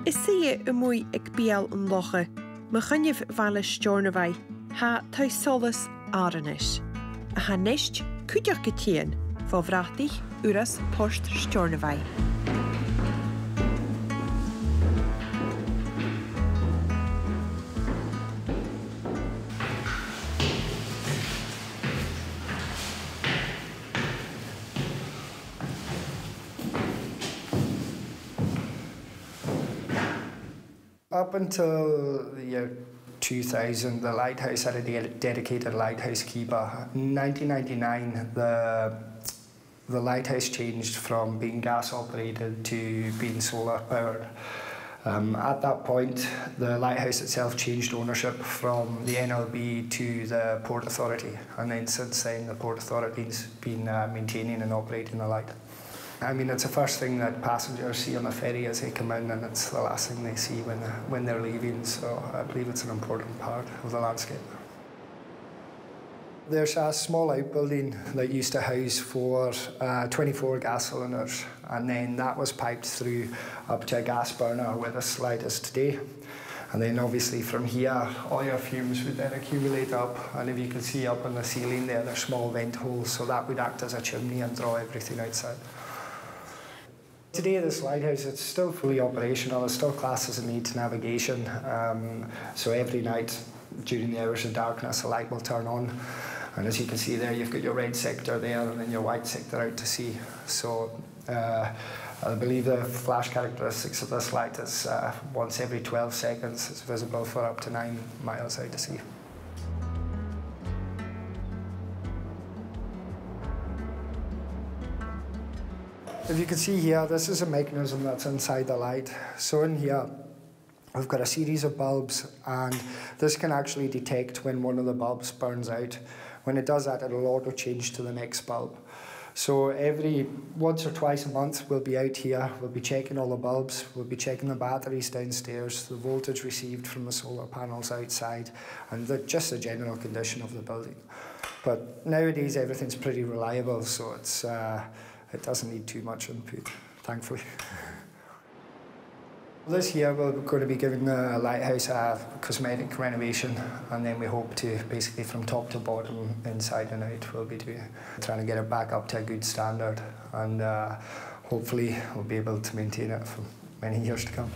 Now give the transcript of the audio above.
Is si y mwy ag biel yn locha, mae chynnyf fal Stornoway, ha Taigh-solais Àirinis. A ha nest cwydioch gytien, fo vratich uras post Stornoway. Up until the year 2000, the lighthouse had a dedicated lighthouse keeper. In 1999, the lighthouse changed from being gas operated to being solar powered. At that point, the lighthouse itself changed ownership from the ALBA to the Port Authority, and then since then the Port Authority's been maintaining and operating the light. I mean, it's the first thing that passengers see on the ferry as they come in, and it's the last thing they see when they're leaving, so I believe it's an important part of the landscape. There's a small outbuilding that used to house for 24 gas cylinders, and then that was piped through up to a gas burner where this light is today. And then obviously from here, all your fumes would then accumulate up, and if you can see up on the ceiling there, there's small vent holes, so that would act as a chimney and draw everything outside. Today, this lighthouse, it's still fully operational. It's still classed as a need navigation. So every night during the hours of darkness, the light will turn on. And as you can see there, you've got your red sector there and then your white sector out to sea. So I believe the flash characteristics of this light is once every 12 seconds, it's visible for up to 9 miles out to sea. If you can see here, this is a mechanism that's inside the light. So in here, we've got a series of bulbs, and this can actually detect when one of the bulbs burns out. When it does that, it'll auto-change to the next bulb. So once or twice a month, we'll be out here, we'll be checking all the bulbs, we'll be checking the batteries downstairs, the voltage received from the solar panels outside, and just the general condition of the building. But nowadays, everything's pretty reliable, so it doesn't need too much input, thankfully. This year we're going to be giving the lighthouse a cosmetic renovation, and then we hope to basically from top to bottom, inside and out, we'll be trying to get it back up to a good standard, and hopefully we'll be able to maintain it for many years to come.